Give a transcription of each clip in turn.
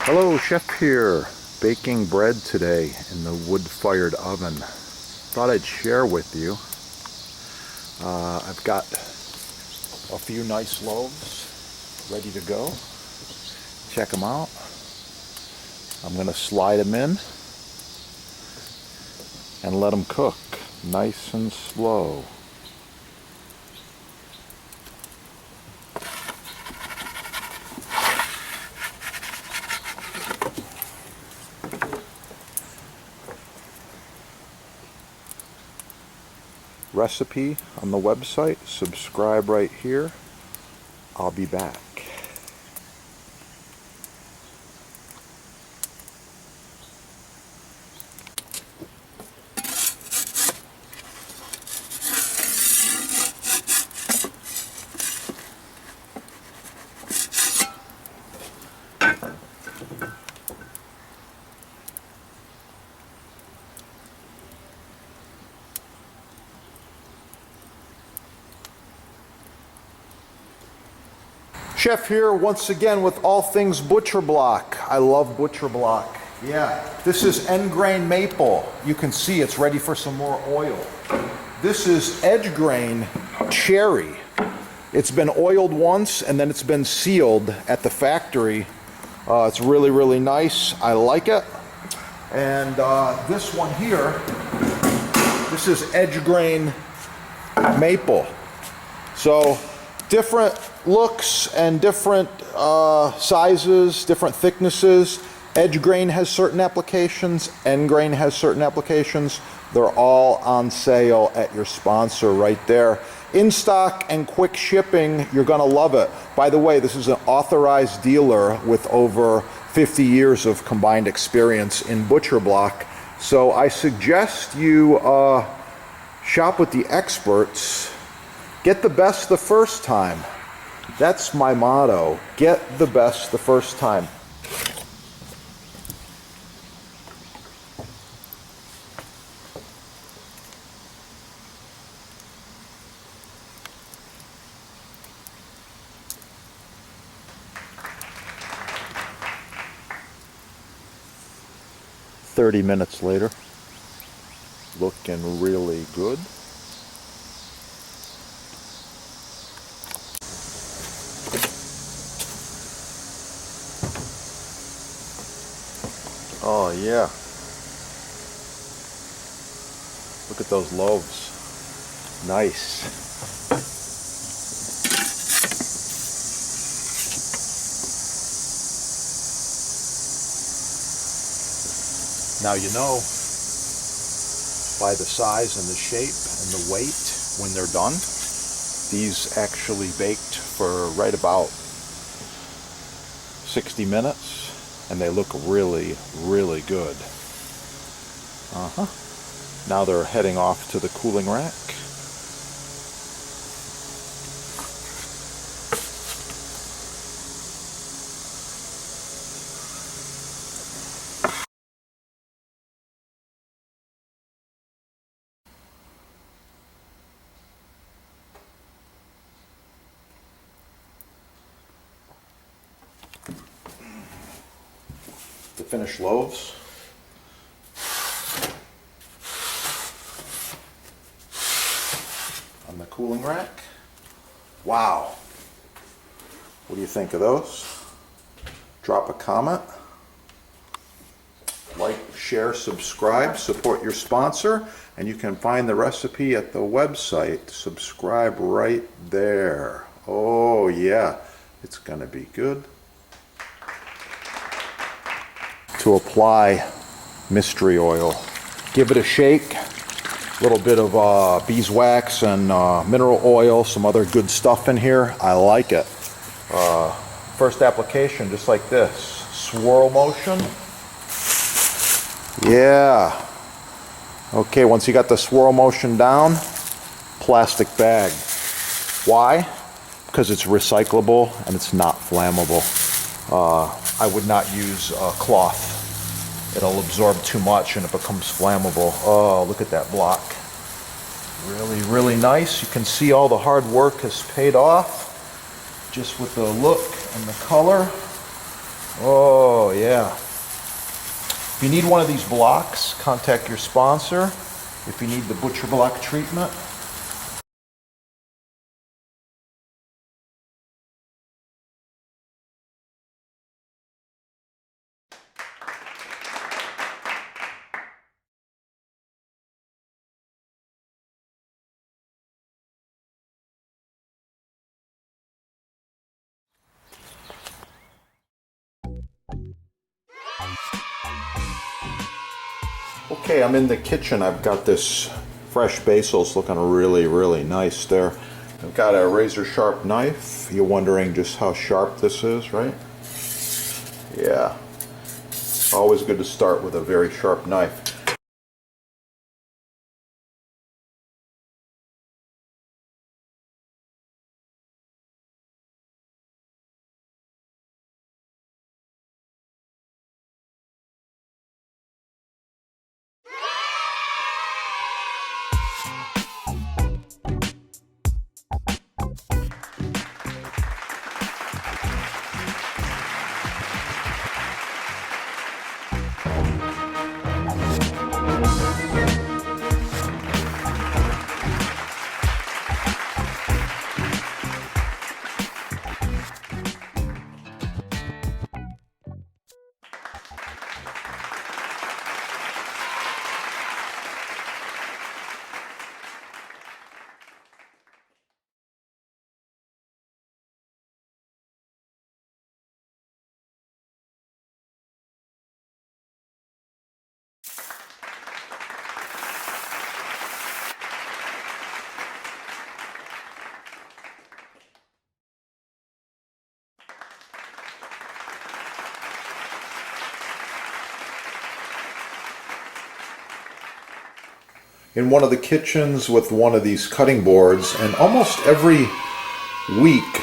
Hello, Chef here, baking bread today in the wood-fired oven. Thought I'd share with you. I've got a few nice loaves ready to go. Check them out. I'm going to slide them in and let them cook nice and slow. Recipe on the website. Subscribe right here. I'll be back. Chef here once again with all things butcher block. I love butcher block. Yeah, this is end grain maple. You can see it's ready for some more oil. This is edge grain cherry. It's been oiled once and then it's been sealed at the factory. It's really, really nice. I like it. And this one here, this is edge grain maple. So different looks and different sizes, different thicknesses. Edge grain has certain applications, end grain has certain applications. They're all on sale at your sponsor right there. In stock and quick shipping, you're gonna love it. By the way, this is an authorized dealer with over 50 years of combined experience in butcher block. So I suggest you shop with the experts. Get the best the first time. That's my motto. Get the best the first time. "30 minutes later, looking really good. Oh yeah. Look at those loaves. Nice. Now you know by the size and the shape and the weight when they're done. These actually baked for right about 60 minutes. And they look really, really good. Now they're heading off to the cooling rack. The finished loaves. On the cooling rack. Wow. What do you think of those? Drop a comment. Like, share, subscribe, support your sponsor, and you can find the recipe at the website. Subscribe right there. Oh yeah, it's gonna be good. To apply mystery oil. Give it a shake, a little bit of beeswax and mineral oil, some other good stuff in here. I like it. First application, just like this. Swirl motion. Yeah. Okay, once you got the swirl motion down, plastic bag. Why? Because it's recyclable and it's not flammable. I would not use a cloth. It'll absorb too much and it becomes flammable. Oh, look at that block. Really, really nice. You can see all the hard work has paid off just with the look and the color. Oh, yeah. If you need one of these blocks, contact your sponsor. If you need the butcher block treatment. Okay, I'm in the kitchen. I've got this fresh basil's looking really, really nice there. I've got a razor sharp knife. You're wondering just how sharp this is, right? Yeah. Always good to start with a very sharp knife. In one of the kitchens with one of these cutting boards, and almost every week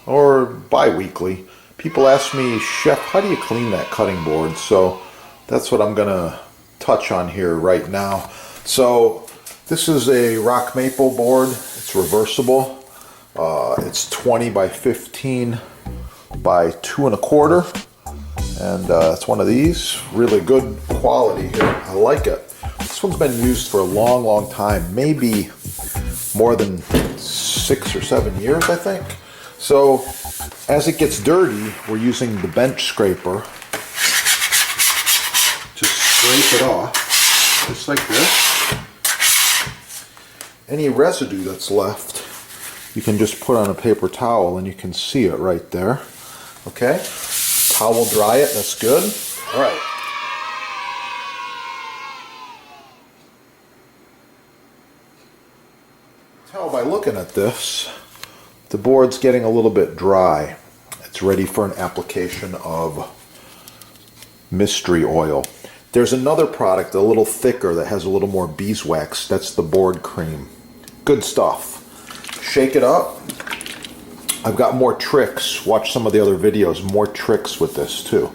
or bi-weekly people ask me, Chef, how do you clean that cutting board? So that's what I'm gonna touch on here right now. So this is a rock maple board. It's reversible. It's 20 by 15 by 2 1/4, and it's one of these. Really good quality here. I like it. This one's been used for a long, long time, maybe more than 6 or 7 years, I think. So as it gets dirty, we're using the bench scraper to scrape it off, just like this. Any residue that's left, you can just put on a paper towel and you can see it right there. Okay, towel dry it, that's good. All right. Tell by looking at this, the board's getting a little bit dry. It's ready for an application of mystery oil. There's another product, a little thicker, that has a little more beeswax. That's the board cream. Good stuff. Shake it up. I've got more tricks. Watch some of the other videos. More tricks with this too.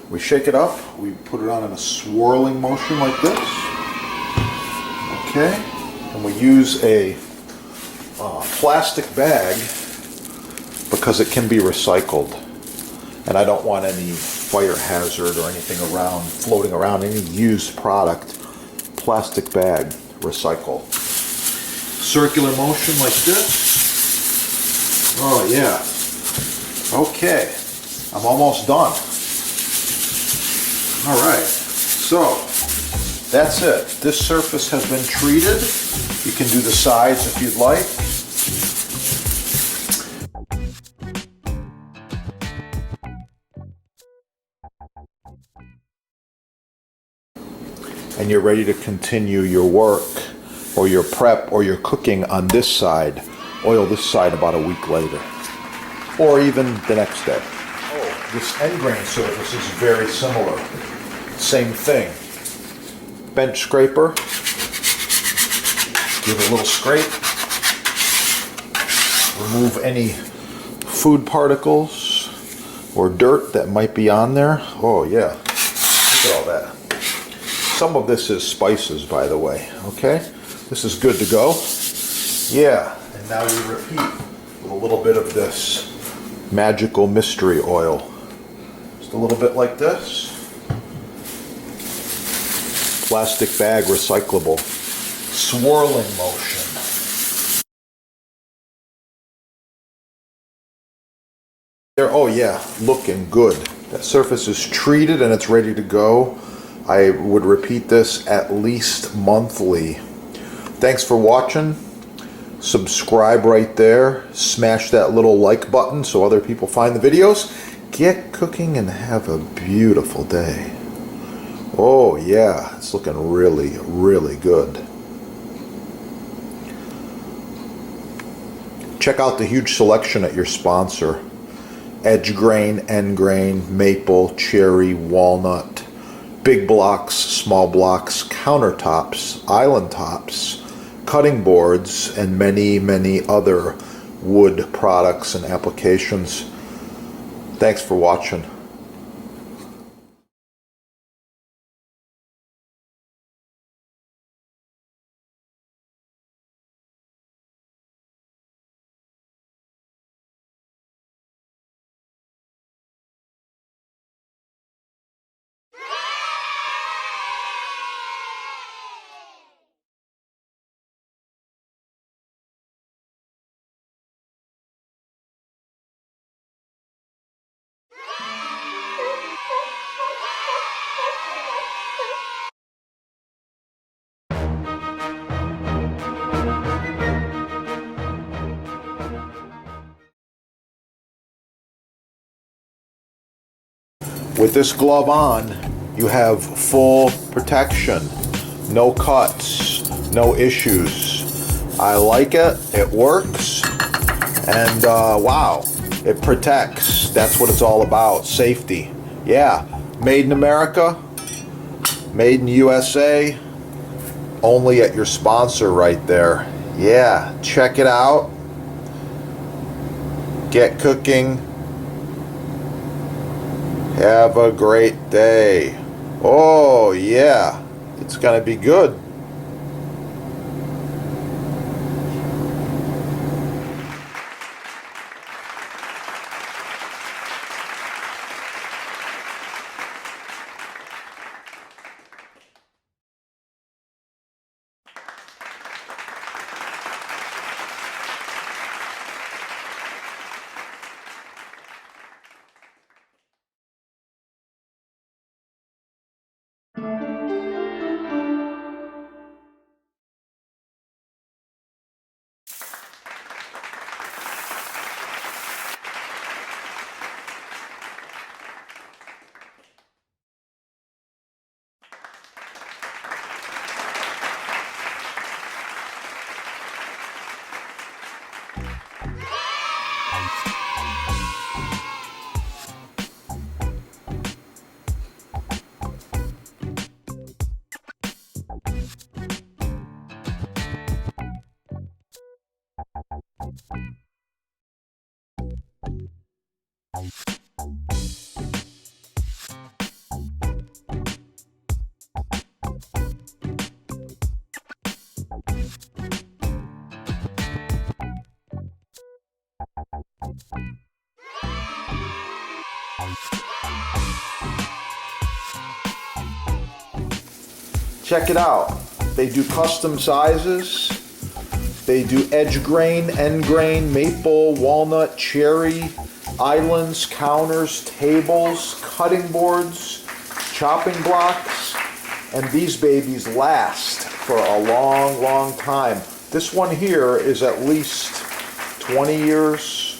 We shake it up. We put it on in a swirling motion like this. Okay. And we use a plastic bag because it can be recycled, and I don't want any fire hazard or anything around, floating around, any used product. Plastic bag, recycle. Circular motion like this. Oh yeah. Okay, I'm almost done. All right, so that's it. This surface has been treated. You can do the sides if you'd like. And you're ready to continue your work or your prep or your cooking on this side. Oil this side about a week later, or even the next day. Oh, this end grain surface is very similar. Same thing. Bench scraper. Give it a little scrape. Remove any food particles or dirt that might be on there. Oh yeah, look at all that. Some of this is spices, by the way, okay? This is good to go. Yeah, and now you repeat with a little bit of this magical mystery oil. Just a little bit like this. Plastic bag, recyclable. Swirling motion. There, oh yeah, looking good. That surface is treated and it's ready to go. I would repeat this at least monthly. Thanks for watching. Subscribe right there. Smash that little like button so other people find the videos. Get cooking and have a beautiful day. Oh yeah, it's looking really, really good. Check out the huge selection at your sponsor. Edge grain, end grain, maple, cherry, walnut, big blocks, small blocks, countertops, island tops, cutting boards, and many, many other wood products and applications. Thanks for watching. With this glove on, you have full protection. No cuts, no issues. I like it, it works, and wow, it protects. That's what it's all about, safety. Yeah, made in America, made in USA, only at your sponsor right there. Yeah, check it out. Get cooking. Have a great day. Oh yeah, it's gonna be good. Check it out. They do custom sizes. They do edge grain, end grain, maple, walnut, cherry, islands, counters, tables, cutting boards, chopping blocks, and these babies last for a long, long time. This one here is at least 20 years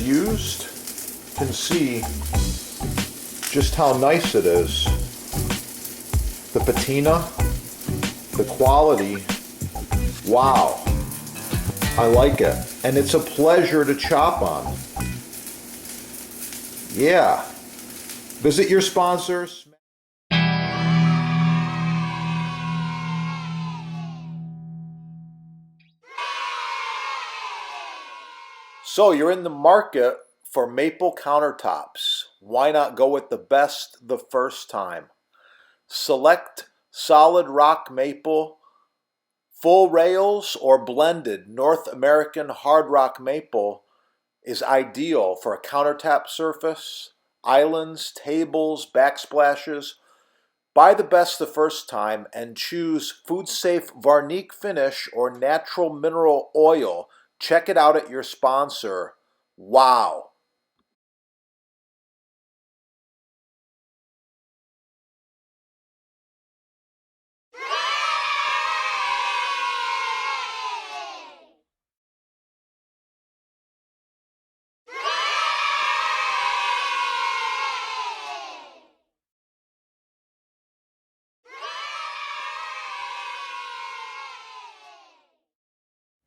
used. You can see just how nice it is. The patina, the quality, wow, I like it. And it's a pleasure to chop on. Yeah, visit your sponsors. So you're in the market for maple countertops. Why not go with the best the first time? Select solid rock maple, full rails, or blended North American hard rock maple is ideal for a countertop surface, islands, tables, backsplashes. Buy the best the first time and choose food-safe Varnique finish or natural mineral oil. Check it out at your sponsor. Wow!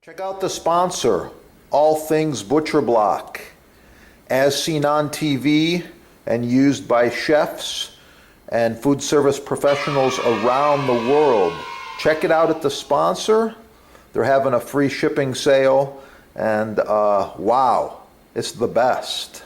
Check out the sponsor, All Things Butcher Block. As seen on TV and used by chefs and food service professionals around the world. Check it out at the sponsor. They're having a free shipping sale, and wow, it's the best.